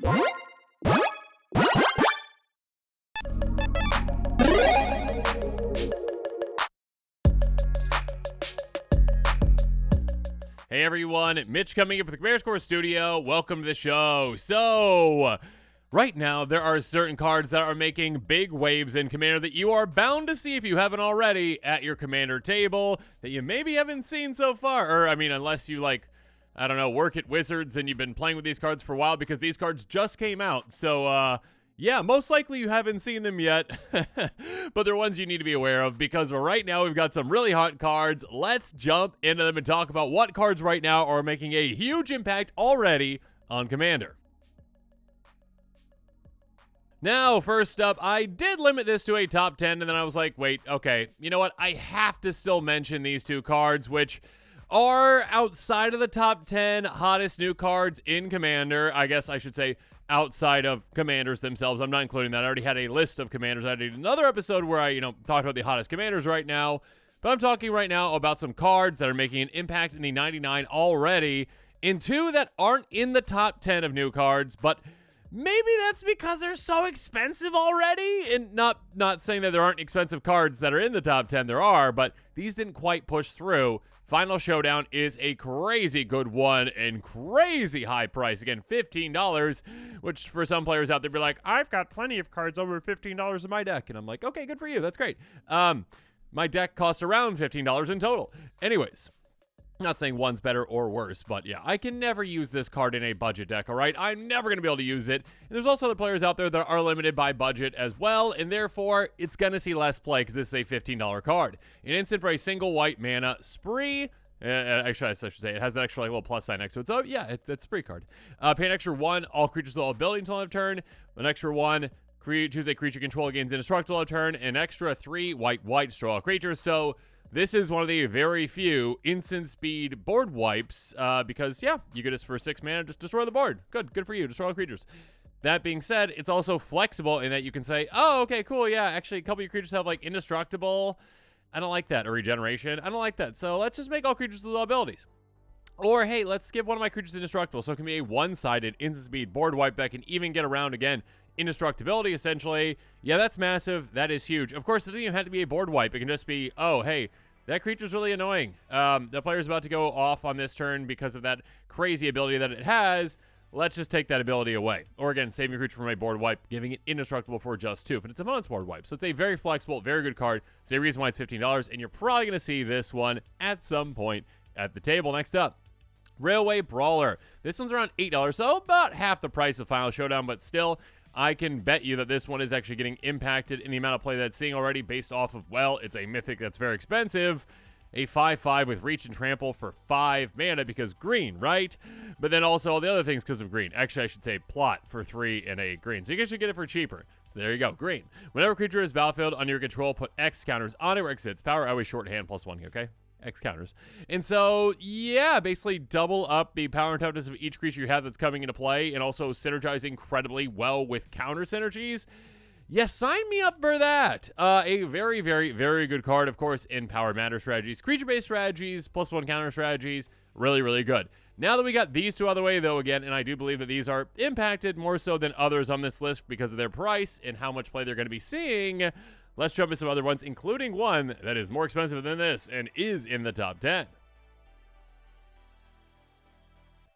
Hey everyone, Mitch coming up with the Commander Score Studio. Welcome to the show. So, right now there are certain cards that are making big waves in Commander that you are bound to see if you haven't already at your Commander table that you maybe haven't seen so far. Or, I mean, unless you I don't know, work at Wizards and you've been playing with these cards for a while because these cards just came out. So, yeah, most likely you haven't seen them yet, but they're ones you need to be aware of because right now we've got some really hot cards. Let's jump into them and talk about what cards right now are making a huge impact already on Commander. Now, first up, I did limit this to a top 10, and then I was like, wait, okay, you know what? I have to still mention these two cards, which are outside of the top 10 hottest new cards in Commander. I guess I should say outside of Commanders themselves. I'm not including that. I already had a list of Commanders. I did another episode where I, talked about the hottest Commanders right now. But I'm talking right now about some cards that are making an impact in the 99 already, and two that aren't in the top 10 of new cards, but maybe that's because they're so expensive already. And not saying that there aren't expensive cards that are in the top 10. There are, but these didn't quite push through. Final Showdown is a crazy good one and crazy high price. Again, $15, which for some players out there be like, I've got plenty of cards over $15 in my deck. And I'm like, okay, good for you. That's great. My deck costs around $15 in total. Anyways, not saying one's better or worse, but yeah, I can never use this card in a budget deck, all right? I'm never going to be able to use it. And there's also other players out there that are limited by budget as well, and therefore, it's going to see less play because this is a $15 card. An instant for a single white mana spree. Actually, I should say, it has that extra little plus sign next to it. So, yeah, it's a spree card. Pay an extra 1, all creatures will have ability until end of turn. An extra 1, choose a creature control gains indestructible on turn. An extra 3, white, destroy all creatures. So, this is one of the very few instant speed board wipes because, yeah, you get this for 6 mana, just destroy the board. Good for you, destroy all creatures. That being said, it's also flexible in that you can say, oh, okay, cool, yeah, actually a couple of your creatures have, indestructible. I don't like that. Or regeneration. I don't like that. So let's just make all creatures with abilities. Or, hey, let's give one of my creatures indestructible. So it can be a one-sided instant speed board wipe that can even get around again. Indestructibility, essentially. Yeah, that's massive. That is huge. Of course, it doesn't even have to be a board wipe. It can just be, oh, hey, that creature's really annoying. The player's about to go off on this turn because of that crazy ability that it has. Let's just take that ability away. Or again, saving your creature from a board wipe, giving it indestructible for just 2. But it's a bonus board wipe. So it's a very flexible, very good card. It's a reason why it's $15. And you're probably going to see this one at some point at the table. Next up, Railway Brawler. This one's around $8. So about half the price of Final Showdown. But still, I can bet you that this one is actually getting impacted in the amount of play that it's seeing already based off of, well, it's a mythic that's very expensive. A 5/5 with reach and trample for 5 mana because green, right? But then also all the other things because of green. Actually, I should say plot for 3 and a green. So you guys should get it for cheaper. So there you go, green. Whenever creature is battlefield under your control, put X counters on it where X its power. I always shorthand +1, okay? X counters. And so, yeah, basically double up the power and toughness of each creature you have that's coming into play and also synergize incredibly well with counter synergies. Yes, sign me up for that. A very, very, very good card, of course, in Powered Matter strategies. Creature-based strategies, +1 counter strategies, really, really good. Now that we got these two out of the way, though, again, and I do believe that these are impacted more so than others on this list because of their price and how much play they're going to be seeing, let's jump into some other ones, including one that is more expensive than this and is in the top 10.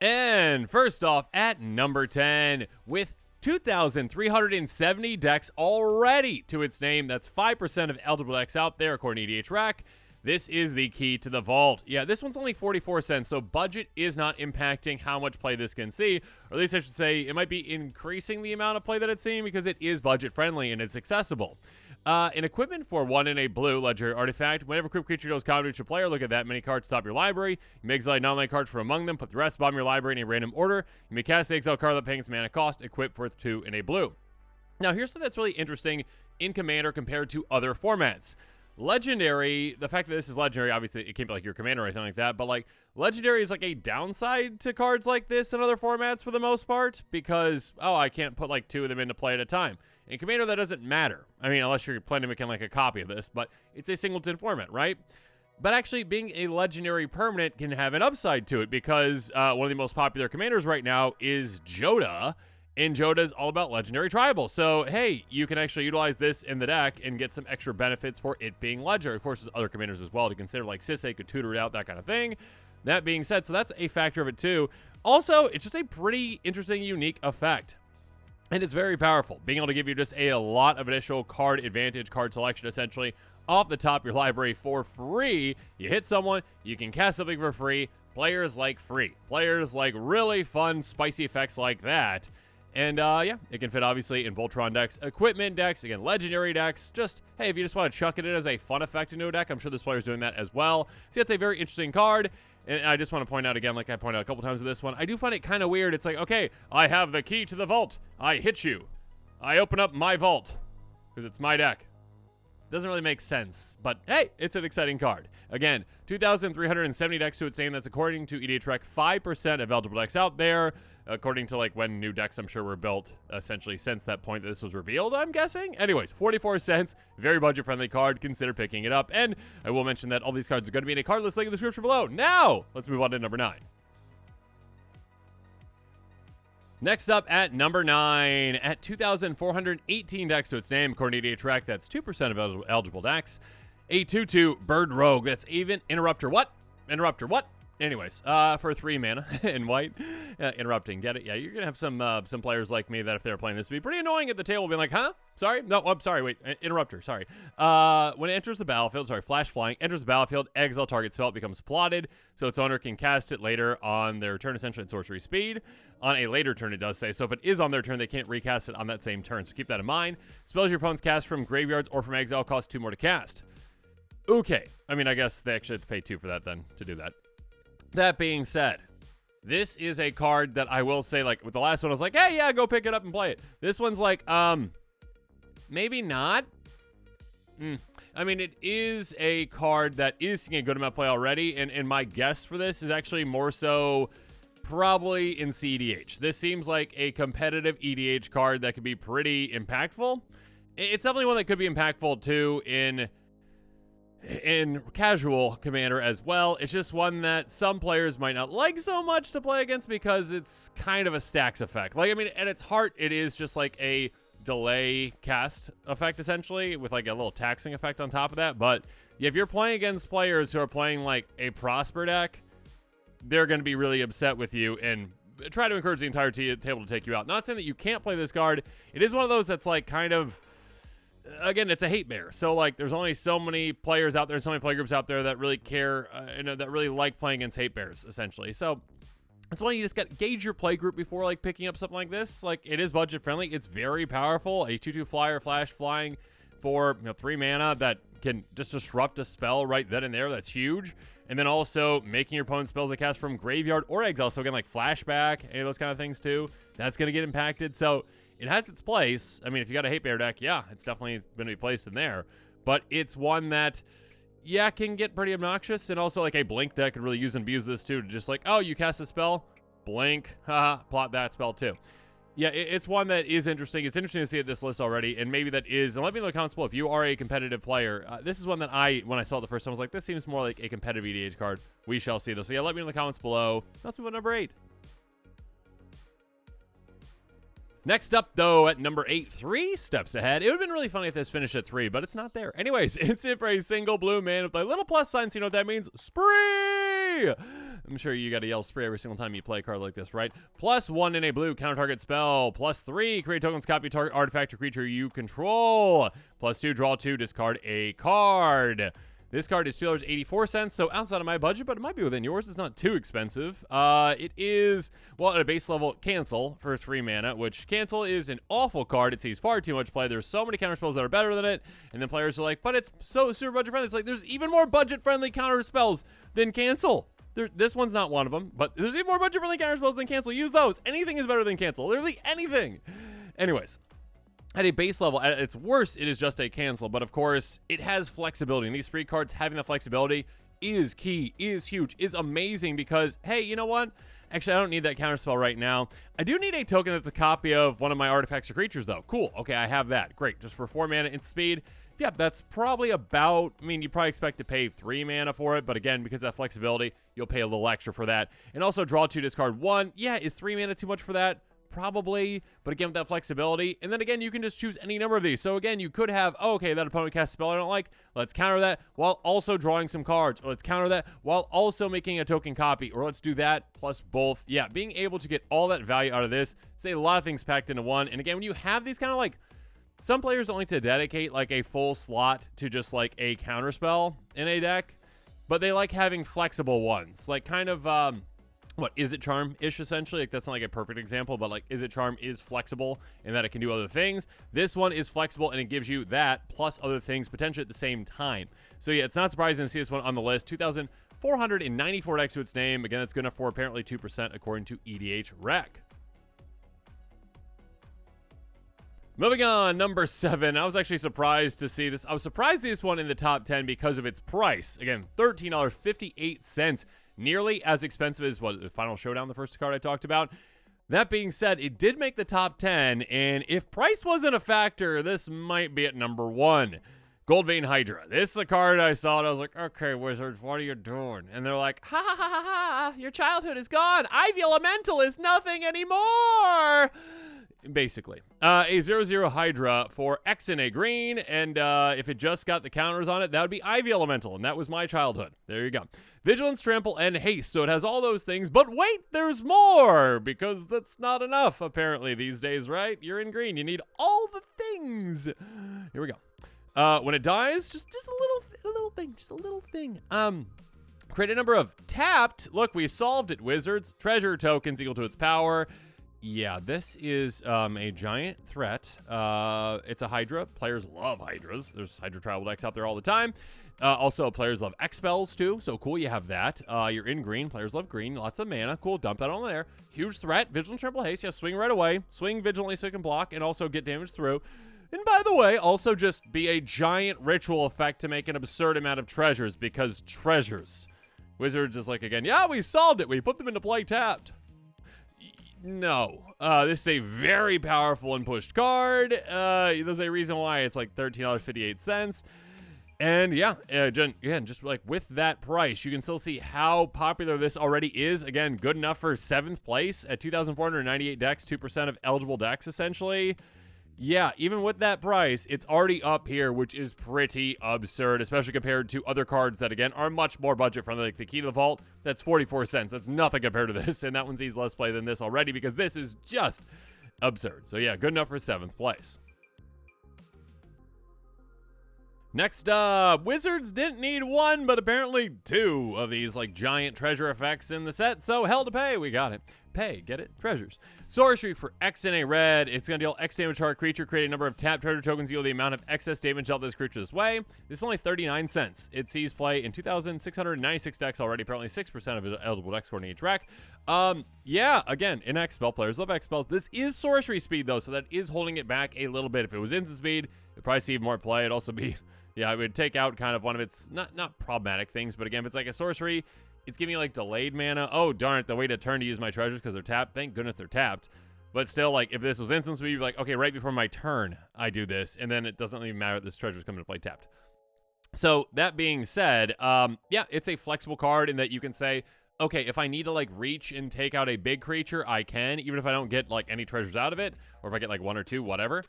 And first off, at number 10, with 2,370 decks already to its name. That's 5% of eligible decks out there, according to EDH Rack. This is the key to the vault. Yeah, this one's only 44 cents, so budget is not impacting how much play this can see. Or at least I should say it might be increasing the amount of play that it's seeing because it is budget-friendly and it's accessible. An equipment for 1 and a blue legendary artifact. Whenever equipped creature goes counter to a player, look at that many cards top your library. You may exile a non-land card from among them, put the rest bottom your library in a random order. You may cast the exile card without paying its mana cost, equipped worth 2 and a blue. Now, here's something that's really interesting in Commander compared to other formats. Legendary, the fact that this is legendary, obviously it can't be like your commander or anything like that, but like legendary is like a downside to cards like this in other formats for the most part because, oh, I can't put like 2 of them into play at a time. In Commander, that doesn't matter. I mean, unless you're planning to make like a copy of this, but it's a singleton format, right? But actually, being a legendary permanent can have an upside to it because one of the most popular commanders right now is Joda. And Joda is all about legendary tribal. So, hey, you can actually utilize this in the deck and get some extra benefits for it being legendary. Of course, there's other commanders as well to consider, like Sisei could tutor it out, that kind of thing. That being said, so that's a factor of it too. Also, it's just a pretty interesting, unique effect. And it's very powerful, being able to give you just a lot of additional card advantage, card selection, essentially, off the top of your library for free. You hit someone, you can cast something for free. Players like free. Players like really fun, spicy effects like that. And, yeah, it can fit, obviously, in Voltron decks, equipment decks, again, legendary decks. Just, hey, if you just want to chuck it in as a fun effect into a deck, I'm sure this player's doing that as well. See, it's a very interesting card. And I just want to point out again, like I pointed out a couple times with this one, I do find it kind of weird. It's like, okay, I have the key to the vault. I hit you. I open up my vault because it's my deck. Doesn't really make sense, but hey, it's an exciting card. Again, 2,370 decks to its name. That's according to EDHREC, 5% of eligible decks out there, according to like when new decks, I'm sure, were built, essentially since that point that this was revealed, I'm guessing. Anyways, 44 cents, very budget-friendly card. Consider picking it up. And I will mention that all these cards are going to be in a card list link in the description below. Now, let's move on to number 9. Next up at number 9, at 2,418 decks to its name, according to EDHREC, that's 2% of eligible decks. A 2/2 Bird Rogue, that's even Interruptor. What? Interruptor, what? Anyways, for 3 mana in white, interrupting, get it? Yeah, you're gonna have some players like me that if they're playing this, would be pretty annoying at the table, being like, huh? Sorry? No, I'm sorry, wait, Interrupter, sorry. When it enters the battlefield, sorry, flash flying, enters the battlefield, exile target spell, it becomes plotted, so its owner can cast it later on their turn, essentially at sorcery speed. On a later turn, it does say, so if it is on their turn, they can't recast it on that same turn, so keep that in mind. Spells your opponents cast from graveyards or from exile cost 2 more to cast. Okay, I mean, I guess they actually have to pay 2 for that then, to do that. That being said, this is a card that I will say, like, with the last one, I was like, hey, yeah, go pick it up and play it. This one's like, maybe not. I mean, it is a card that is seeing a good amount of play already, and my guess for this is actually more so probably in CEDH. This seems like a competitive EDH card that could be pretty impactful. It's definitely one that could be impactful, too, in casual Commander as well. It's just one that some players might not like so much to play against because it's kind of a stacks effect. Like, I mean, at its heart, it is just like a delay cast effect, essentially, with like a little taxing effect on top of that. But if you're playing against players who are playing like a Prosper deck, they're going to be really upset with you and try to encourage the entire table to take you out. Not saying that you can't play this card. It is one of those that's like kind of, again, it's a hate bear. So, like, there's only so many players out there, so many playgroups out there that really care, that really like playing against hate bears, essentially. So, it's one you just got to gauge your playgroup before, like, picking up something like this. Like, it is budget-friendly. It's very powerful. A 2/2 flyer, flash flying for, 3 mana that can just disrupt a spell right then and there. That's huge. And then also making your opponent's spells that cast from graveyard or exile. So, again, like, flashback, any of those kind of things, too. That's going to get impacted. So, it has its place. I mean, if you got a hate bear deck, yeah, it's definitely going to be placed in there. But it's one that, yeah, can get pretty obnoxious. And also, like, a blink deck could really use and abuse this, too. To just like, oh, you cast a spell, blink, haha, plot that spell, too. Yeah, it's one that is interesting. It's interesting to see at this list already. And maybe that is, and let me know in the comments below, if you are a competitive player, this is one that when I saw it the first time, I was like, this seems more like a competitive EDH card. We shall see, though. So, yeah, let me know in the comments below. Let's move on to number 8. Next up, though, at number 8, 3 steps ahead. It would have been really funny if this finished at 3, but it's not there. Anyways, it's in for a single blue man with a little plus sign, so you know what that means. Spree! I'm sure you got to yell spree every single time you play a card like this, right? +1 in a blue, counter target spell. +3, create tokens, copy target artifact or creature you control. +2, draw 2, discard a card. This card is $2.84, so outside of my budget, but it might be within yours. It's not too expensive. It is, well, at a base level, cancel for 3 mana, which cancel is an awful card. It sees far too much play. There's so many counter spells that are better than it, and then players are like, but it's so super budget friendly. It's like, there's even more budget friendly counter spells than cancel. This one's not one of them, but there's even more budget friendly counter spells than cancel. Use those. Anything is better than cancel. Literally anything. Anyways. At a base level, at its worst, it is just a cancel. But, of course, it has flexibility. And these free cards having the flexibility is key, is huge, is amazing. Because, hey, you know what? Actually, I don't need that counterspell right now. I do need a token that's a copy of one of my artifacts or creatures, though. Cool. Okay, I have that. Great. Just for 4 mana instant speed. Yeah, that's probably about, I mean, you probably expect to pay 3 mana for it. But, again, because of that flexibility, you'll pay a little extra for that. And also, draw 2, discard 1. Yeah, is 3 mana too much for that? probably, but again, with that flexibility. And then again, you can just choose any number of these. So again, you could have, oh, okay, that opponent casts a spell I don't like. Let's counter that while also drawing some cards. Or let's counter that while also making a token copy. Or let's do that plus both. Yeah, being able to get all that value out of this. Say a lot of things packed into one. And again, when you have these kind of like, some players don't like to dedicate like a full slot to just like a counter spell in a deck, but they like having flexible ones. Like kind of, what, Is It Charm-ish, essentially? Like, that's not like a perfect example, but like Is It Charm is flexible in that it can do other things. This one is flexible, and it gives you that plus other things potentially at the same time. So yeah, it's not surprising to see this one on the list. 2,494 decks to its name. Again, it's good enough for apparently 2% according to EDH Rec. Moving on, number 7. I was actually surprised to see this. I was surprised to see this one in the top 10 because of its price. Again, $13.58. Nearly as expensive as what the Final Showdown, the first card I talked about. That being said, it did make the top 10, and if price wasn't a factor, this might be at number 1. Gold Vin Hydra. This is a card I saw, and I was like, okay, Wizards, what are you doing? And they're like, ha ha ha ha ha, your childhood is gone. Ivy Elemental is nothing anymore. Basically, a 0/0 Hydra for X and a green, and if it just got the counters on it, that would be Ivy Elemental, and that was my childhood. There you go. Vigilance, Trample, and Haste, so it has all those things, but wait, there's more, because that's not enough, apparently, these days, right? You're in green, you need all the things. Here we go. When it dies, just a little thing. Create a number of tapped. Look, we solved it, Wizards. Treasure tokens equal to its power. Yeah, this is a giant threat. It's a Hydra. Players love Hydras. There's Hydra travel decks out there all the time. Also, players love X spells too, so cool, you have that. You're in green. Players love green. Lots of mana. Cool, dump that on there. Huge threat. Vigilant, Trample, Haste. Yeah, swing right away. Swing vigilantly so you can block and also get damage through. And by the way, also just be a giant ritual effect to make an absurd amount of treasures, because treasures. Wizards is like, again, yeah, we solved it. We put them into play tapped. No. This is a very powerful and pushed card. There's a reason why it's like $13.58. And yeah, again, just like with that price, you can still see how popular this already is. Again, good enough for 7th place at 2,498 decks, 2% of eligible decks, essentially. Yeah, even with that price, it's already up here, which is pretty absurd, especially compared to other cards that, again, are much more budget-friendly. Like the Key to the Vault, that's 44 cents. That's nothing compared to this, and that one sees less play than this already because this is just absurd. So yeah, good enough for 7th place. Next up, Wizards didn't need 1, but apparently 2 of these like giant treasure effects in the set, so hell to pay. We got it. Pay, get it? Treasures. Sorcery for X and a red. It's going to deal X damage to our creature, create a number of tapped treasure tokens equal to the amount of excess damage dealt this creature this way. This is only 39 cents. It sees play in 2,696 decks already, apparently 6% of eligible decks according to each rack. Yeah, again, in X spell, players love X spells. This is sorcery speed, though, so that is holding it back a little bit. If it was instant speed, it'd probably see more play. It'd also be, yeah, it would take out kind of one of its, not problematic things, but again, if it's like a sorcery, it's giving you like delayed mana. Oh, darn it, the way to turn to use my treasures because they're tapped. Thank goodness they're tapped. But still, like, if this was instant speed, you'd be like, okay, right before my turn, I do this, and then it doesn't even matter that this treasure's coming to play tapped. So, that being said, yeah, it's a flexible card in that you can say, okay, if I need to, like, reach and take out a big creature, I can, even if I don't get, like, any treasures out of it, or if I get, like, 1 or 2, whatever.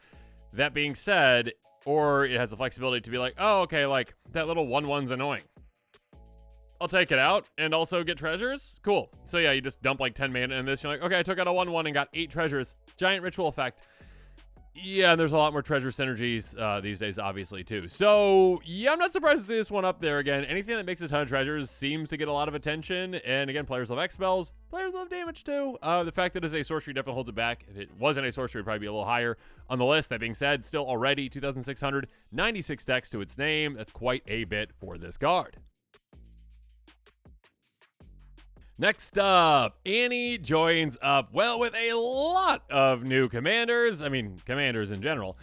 That being said, or it has the flexibility to be like, oh, okay, like, that little 1/1's annoying. I'll take it out and also get treasures. Cool. So yeah, you just dump like 10 mana in this. You're like, okay, I took out a 1/1 and got 8 treasures. Giant ritual effect. Yeah, and there's a lot more treasure synergies these days, obviously, too. So yeah, I'm not surprised to see this one up there again. Anything that makes a ton of treasures seems to get a lot of attention. And again, players love X spells. Players love damage, too. The fact that it's a sorcery definitely holds it back. If it wasn't a sorcery, it'd probably be a little higher on the list. That being said, still already 2,696 decks to its name. That's quite a bit for this card. Next up, Annie joins up, well, with a lot of new commanders. I mean, commanders in general.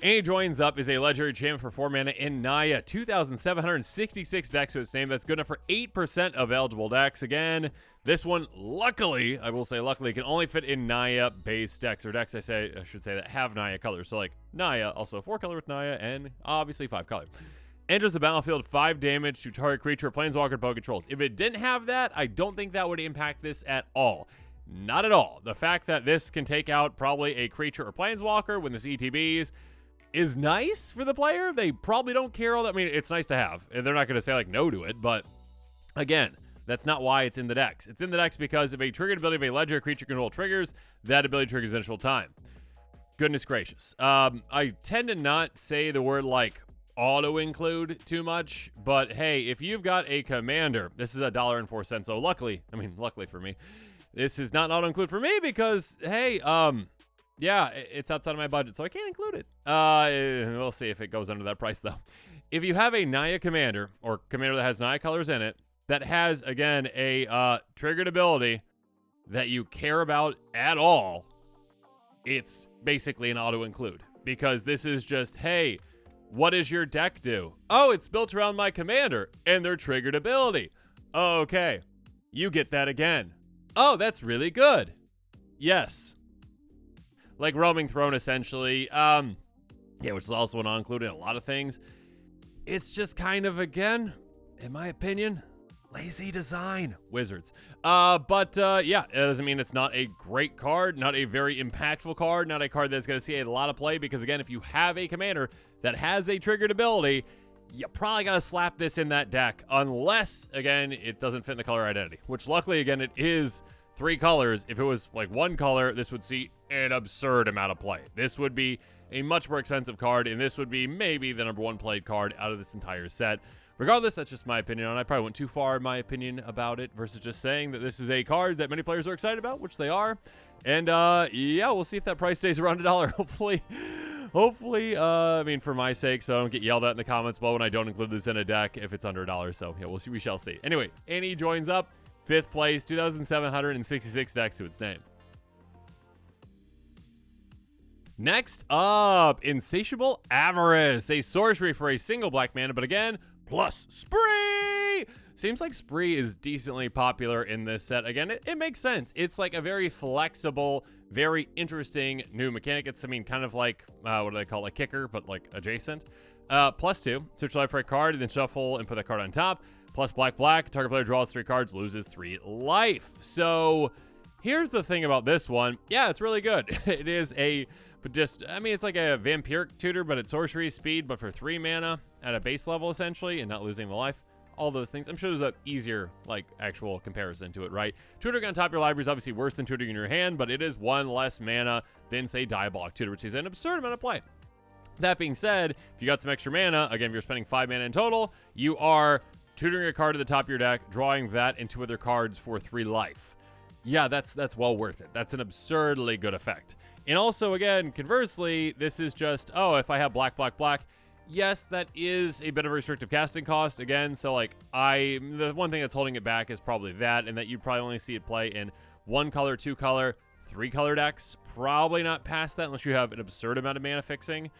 Annie joins up is a legendary champion for 4 mana in Naya. 2,766 decks to its name. That's good enough for 8% of eligible decks. Again, this one, luckily, I will say luckily, can only fit in Naya-based decks, or decks, I should say, that have Naya colors. So, like, Naya, also 4 color with Naya, and obviously 5 color. Enters the battlefield, 5 damage to target creature, planeswalker, opponent controls. If it didn't have that, I don't think that would impact this at all. Not at all. The fact that this can take out probably a creature or planeswalker when this ETBs is nice for the player. They probably don't care all that. I mean, it's nice to have, and they're not going to say like no to it, but again, that's not why it's in the decks. It's in the decks because if a triggered ability of a legendary creature control triggers, that ability triggers initial time. Goodness gracious. I tend to not say the word like auto-include too much, but hey, if you've got a commander, this is $1.04, so luckily for me, this is not an auto-include for me because, hey, yeah, it's outside of my budget, so I can't include it. We'll see if it goes under that price, though. If you have a Naya commander, or commander that has Naya colors in it, that has, again, a triggered ability that you care about at all, it's basically an auto-include. Because this is just, hey, what does your deck do? Oh, it's built around my commander and their triggered ability. Okay, you get that again. Oh, that's really good. Yes. Like Roaming Throne, essentially. Yeah, which is also an auto-include in a lot of things. It's just kind of, again, in my opinion, lazy design. Wizards. But yeah, it doesn't mean it's not a great card, not a very impactful card, not a card that's going to see a lot of play, because again, if you have a commander that has a triggered ability, you probably got to slap this in that deck, unless, again, it doesn't fit in the color identity, which luckily, again, it is 3 colors. If it was like 1 color, this would see an absurd amount of play. This would be a much more expensive card, and this would be maybe the #1 played card out of this entire set. Regardless, that's just my opinion on it. I probably went too far in my opinion about it versus just saying that this is a card that many players are excited about, which they are. And yeah, we'll see if that price stays around $1. Hopefully, I mean, for my sake, so I don't get yelled at in the comments below when I don't include this in a deck if it's under $1. So yeah, we shall see. Anyway, Annie joins up, 5th place, 2,766 decks to its name. Next up, Insatiable Avarice, a sorcery for a single black mana, but again, plus Spree! Seems like Spree is decently popular in this set. Again, it makes sense. It's like a very flexible, very interesting new mechanic. It's, I mean, kind of like, what do they call it? A kicker, but like adjacent. +2, search life for a card, and then shuffle and put that card on top. Plus black, target player draws 3 cards, loses 3 life. So here's the thing about this one. Yeah, it's really good. It is a, but just, I mean, it's like a vampiric tutor, but it's sorcery speed, but for 3 mana at a base level, essentially, and not losing the life. All those things. I'm sure there's an easier, like, actual comparison to it, right? Tutoring on top of your library is obviously worse than tutoring in your hand, but it is 1 less mana than, say, Diabolic Tutor, which is an absurd amount of play. That being said, if you got some extra mana, again, if you're spending 5 mana in total, you are tutoring a card to the top of your deck, drawing that and 2 other cards for 3 life. Yeah, that's well worth it. That's an absurdly good effect. And also, again, conversely, this is just, oh, if I have black, yes, that is a bit of a restrictive casting cost, again, so, like, the one thing that's holding it back is probably that, and that you'd probably only see it play in 1 color, 2 color, 3 color decks, probably not past that unless you have an absurd amount of mana fixing.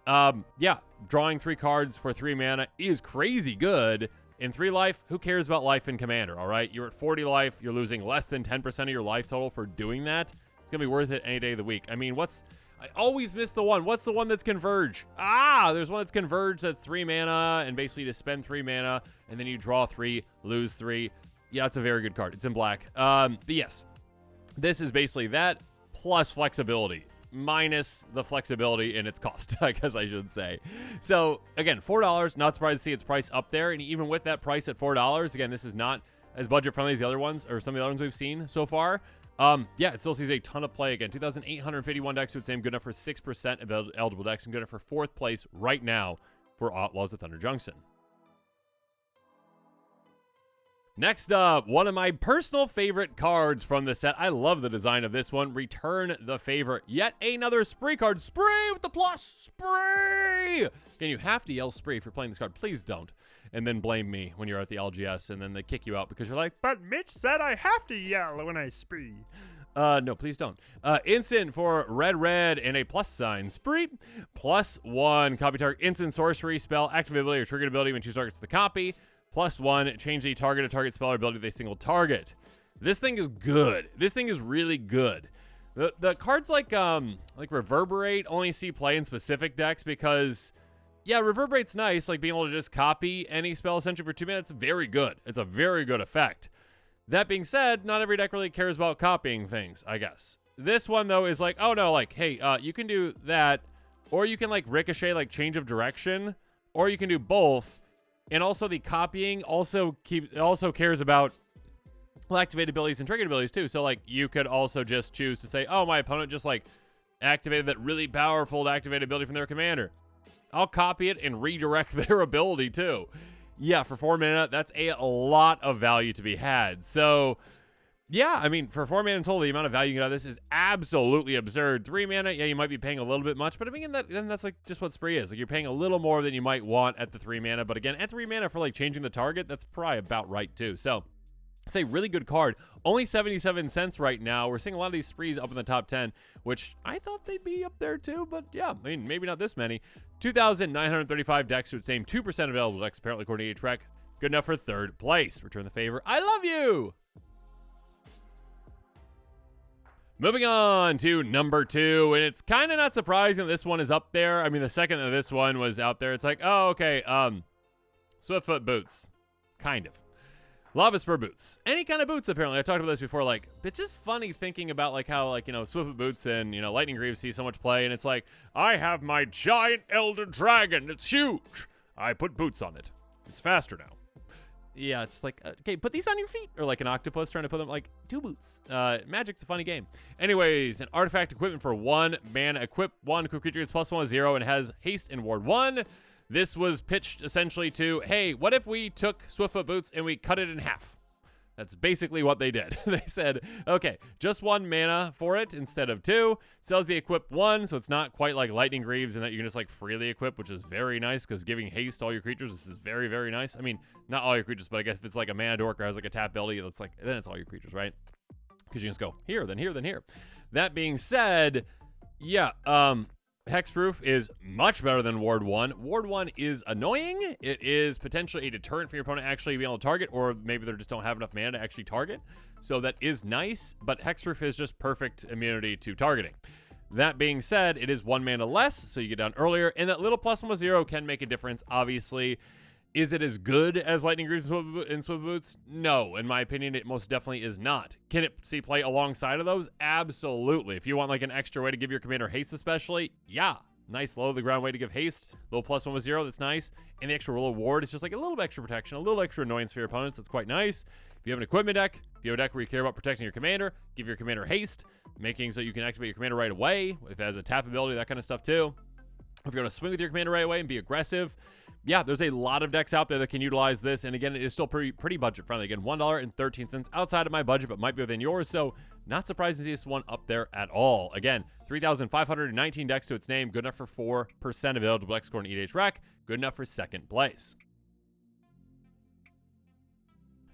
Yeah, drawing 3 cards for 3 mana is crazy good. In 3 life, who cares about life in Commander, all right? You're at 40 life, you're losing less than 10% of your life total for doing that. It's going to be worth it any day of the week. I mean, I always miss the one. What's the one that's Converge? There's one that's Converge that's 3 mana, and basically you just spend 3 mana, and then you draw 3, lose 3. Yeah, it's a very good card. It's in black. But yes, this is basically that plus flexibility, minus the flexibility in its cost, I guess I should say. So, again, $4. Not surprised to see its price up there, and even with that price at $4, again, this is not as budget-friendly as the other ones, or some of the other ones we've seen so far. Yeah, it still sees a ton of play. Again, 2,851 decks to its name, good enough for 6% of eligible decks, and good enough for 4th place right now for Outlaws of Thunder Junction. Next up, one of my personal favorite cards from the set. I love the design of this one. Return the Favor. Yet another Spree card. Spree with the plus. Spree! Again, you have to yell Spree if you're playing this card. Please don't. And then blame me when you're at the LGS, and then they kick you out because you're like, but Mitch said I have to yell when I spree. No, please don't. Instant for red, and a plus sign. Spree. +1. Copy target instant sorcery spell, activate ability, or triggered ability when choose targets to the copy. +1. Change the target spell or ability with a single target. This thing is good. This thing is really good. The cards like Reverberate only see play in specific decks because, yeah, Reverberate's nice, like being able to just copy any spell essentially for 2 minutes. Very good. It's a very good effect. That being said, not every deck really cares about copying things, I guess. This one, though, is like, oh, no, like, hey, you can do that, or you can, like, ricochet, like, change of direction, or you can do both. And also the copying also cares about activated abilities and triggered abilities, too. So, like, you could also just choose to say, oh, my opponent just, like, activated that really powerful activated ability from their commander. I'll copy it and redirect their ability, too. Yeah, for 4 mana, that's a lot of value to be had. So, yeah, I mean, for 4 mana in total, the amount of value you get out of this is absolutely absurd. 3 mana, yeah, you might be paying a little bit much, but I mean, then that's like just what Spree is. Like, you're paying a little more than you might want at the 3 mana, but again, at 3 mana for like changing the target, that's probably about right too. So, it's a really good card. Only 77 cents right now. We're seeing a lot of these Sprees up in the top 10, which I thought they'd be up there too, but yeah, I mean, maybe not this many. 2,935 decks to its name, 2% available decks, apparently, according to Trek. Good enough for 3rd place. Return the favor. I love you! Moving on to number 2, and it's kind of not surprising that this one is up there. I mean, the second that this one was out there, it's like, oh, okay, Swiftfoot boots. Kind of. Lava Spur boots. Any kind of boots, apparently. I talked about this before. Like, it's just funny thinking about, like, how, like, you know, Swiftfoot boots and, you know, Lightning Greaves see so much play, and it's like, I have my giant Elder Dragon. It's huge. I put boots on it. It's faster now. Yeah, it's just like, okay, put these on your feet. Or like an octopus trying to put them, like, 2 boots. Magic's a funny game. Anyways, an artifact equipment for 1 mana. Equip 1. Equip creature gets +1/+0 and has haste in ward 1. This was pitched essentially to, hey, what if we took Swiftfoot boots and we cut it in half? That's basically what they did. They said, okay, just 1 mana for it instead of 2. Sells the equip 1, so it's not quite like Lightning Greaves in that you can just like freely equip, which is very nice because giving haste to all your creatures, this is very, very nice. I mean, not all your creatures, but I guess if it's like a mana dork or has like a tap ability, it's like, then it's all your creatures, right? Because you can just go here, then here, then here. That being said, yeah, Hexproof is much better than Ward 1. Ward 1 is annoying. It is potentially a deterrent for your opponent actually being able to target, or maybe they just don't have enough mana to actually target. So that is nice, but Hexproof is just perfect immunity to targeting. That being said, it is 1 mana less, so you get down earlier, and that little +1/+0 can make a difference, obviously. Is it as good as Lightning Greaves and Swift Boots? No. In my opinion, it most definitely is not. Can it see play alongside of those? Absolutely. If you want like an extra way to give your commander haste especially, yeah. Nice low to the ground way to give haste. Little +1/+0, that's nice. And the extra roll of ward is just like a little extra protection, a little extra annoyance for your opponents. That's quite nice. If you have an equipment deck, if you have a deck where you care about protecting your commander, give your commander haste, making so you can activate your commander right away. If it has a tap ability, that kind of stuff too. If you're going to swing with your commander right away and be aggressive, yeah, there's a lot of decks out there that can utilize this, and again, it is still pretty budget friendly. Again, $1.13 outside of my budget, but might be within yours, so not surprised to see this one up there at all. Again, 3,519 decks to its name, good enough for 4% available decks according to EDH Rec, good enough for 2nd place.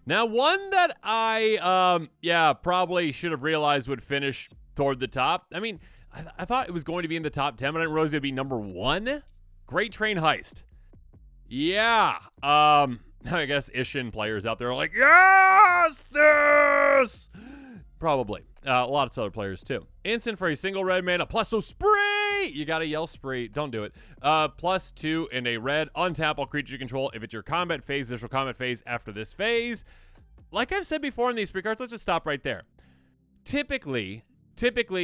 Now, one that I, probably should have realized would finish toward the top. I mean, I thought it was going to be in the top 10, but I didn't realize it would be number 1. Great Train Heist. Yeah, I guess Ishin players out there are like, yes, this! Probably. A lot of other players, too. Instant for a single red mana, plus so Spree! You gotta yell Spree. Don't do it. +2 in a red. Untap all creatures you control. If it's your combat phase, initial combat phase after this phase. Like I've said before in these Spree cards, let's just stop right there. Typically,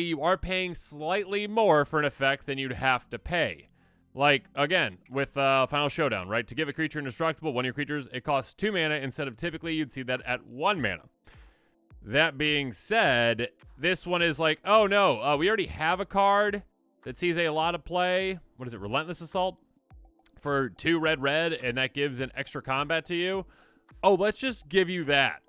you are paying slightly more for an effect than you'd have to pay. Like, again, with Final Showdown, right? To give a creature indestructible, one of your creatures, it costs 2 mana instead of typically you'd see that at 1 mana. That being said, this one is like, oh no, we already have a card that sees a lot of play. What is it, Relentless Assault? For 2 red, and that gives an extra combat to you. Oh, let's just give you that.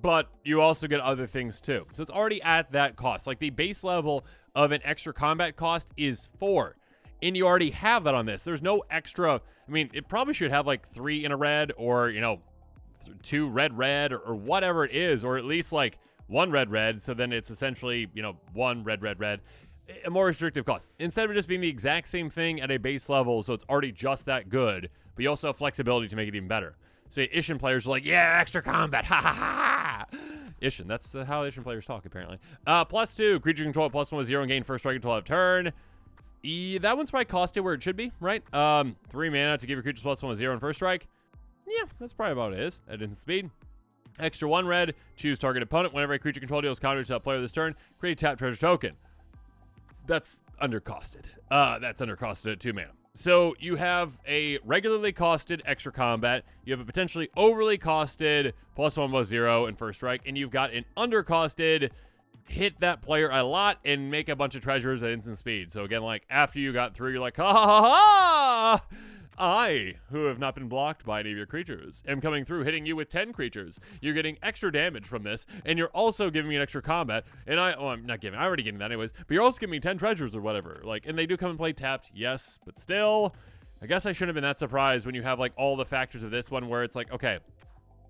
But you also get other things too. So it's already at that cost. Like the base level of an extra combat cost is 4. And you already have that on this. There's no extra. I mean, it probably should have like 3 in a red, or, you know, 2 red, or whatever it is, or at least like 1 red. So then it's essentially, you know, 1 red. A more restrictive cost. Instead of it just being the exact same thing at a base level, so it's already just that good, but you also have flexibility to make it even better. So Ishin players are like, yeah, extra combat, ha ha ha. Ishin, that's how Ishin players talk, apparently. +2, creature control at +1/+0 and gain first strike until end of turn. That one's probably costed where it should be, right? 3 mana to give your creatures +1/+0 and first strike. Yeah, that's probably about what it is at instant speed. Extra 1 red, choose target opponent. Whenever a creature control deals counter to that player this turn, create a tap treasure token. That's undercosted. That's undercosted at 2 mana. So you have a regularly costed extra combat, you have a potentially overly costed +1/+0 in first strike, and you've got an undercosted hit that player a lot and make a bunch of treasures at instant speed. So again, like after you got through, you're like, ha ha ha ha! I, who have not been blocked by any of your creatures, am coming through hitting you with 10 creatures. You're getting extra damage from this, and you're also giving me an extra combat. And I'm not giving, I already gave that anyways, but you're also giving me 10 treasures or whatever. Like, and they do come and play tapped, yes, but still, I guess I shouldn't have been that surprised when you have like all the factors of this one where it's like, okay,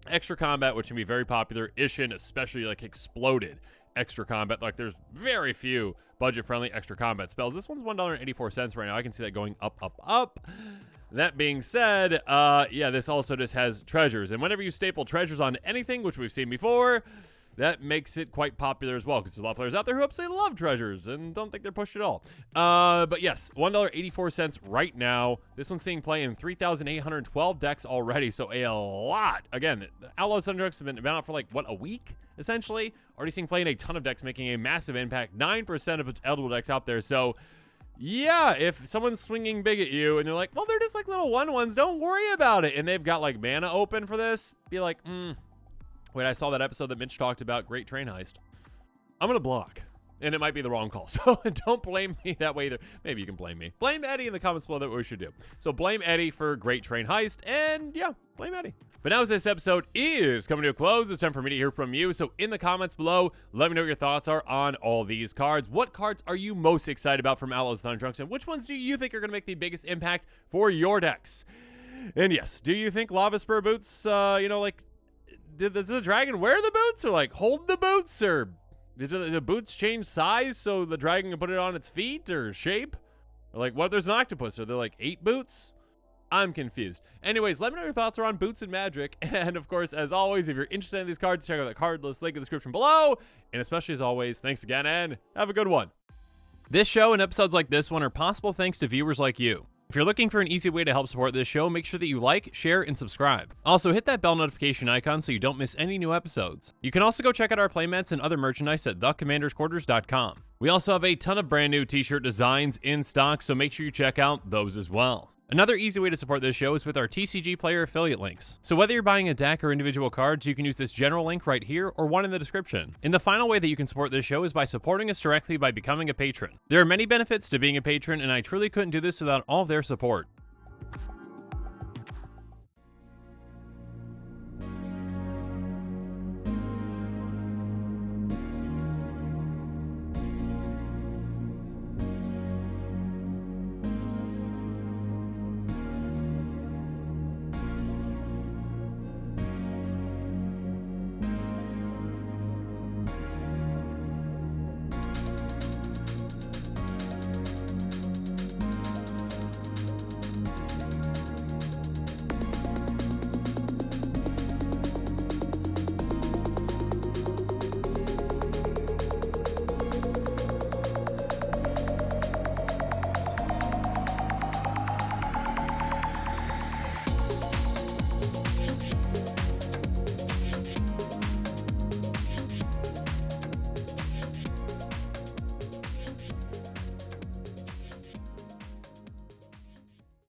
extra combat, which can be very popular. Ishin, especially like exploded extra combat. Like there's very few budget-friendly extra combat spells. This one's $1.84 right now. I can see that going up, up, up. That being said, yeah, this also just has treasures. And whenever you staple treasures on anything, which we've seen before, that makes it quite popular as well, because there's a lot of players out there who absolutely love treasures and don't think they're pushed at all. But yes, $1.84 right now. This one's seeing play in 3,812 decks already, so a lot. Again, the Outlaws Thunder decks have been out for like, what, a week, essentially? Already seeing play in a ton of decks, making a massive impact. 9% of its eligible decks out there, so yeah, if someone's swinging big at you and they're like, well, they're just like little 1/1s, don't worry about it, and they've got like mana open for this, be like, wait, I saw that episode that Mitch talked about Great Train Heist. I'm going to block. And it might be the wrong call. So don't blame me that way either. Maybe you can blame me. Blame Eddie in the comments below. That what we should do. So blame Eddie for Great Train Heist. And yeah, blame Eddie. But now as this episode is coming to a close, it's time for me to hear from you. So in the comments below, let me know what your thoughts are on all these cards. What cards are you most excited about from Outlaws Thunder Trunks? And which ones do you think are going to make the biggest impact for your decks? And yes, do you think Lava Spur boots, you know, like, does the dragon wear the boots or like hold the boots, or did the boots change size so the dragon can put it on its feet or shape? Or like, what if there's an octopus? Are there like 8 boots? I'm confused. Anyways, let me know your thoughts are on boots and magic. And of course, as always, if you're interested in these cards, check out the card list link in the description below. And especially as always, thanks again and have a good one. This show and episodes like this one are possible thanks to viewers like you. If you're looking for an easy way to help support this show, make sure that you like, share, and subscribe. Also, hit that bell notification icon so you don't miss any new episodes. You can also go check out our playmats and other merchandise at thecommandersquarters.com. We also have a ton of brand new t-shirt designs in stock, so make sure you check out those as well. Another easy way to support this show is with our TCG player affiliate links. So whether you're buying a deck or individual cards, you can use this general link right here or one in the description. And the final way that you can support this show is by supporting us directly by becoming a patron. There are many benefits to being a patron, and I truly couldn't do this without all of their support.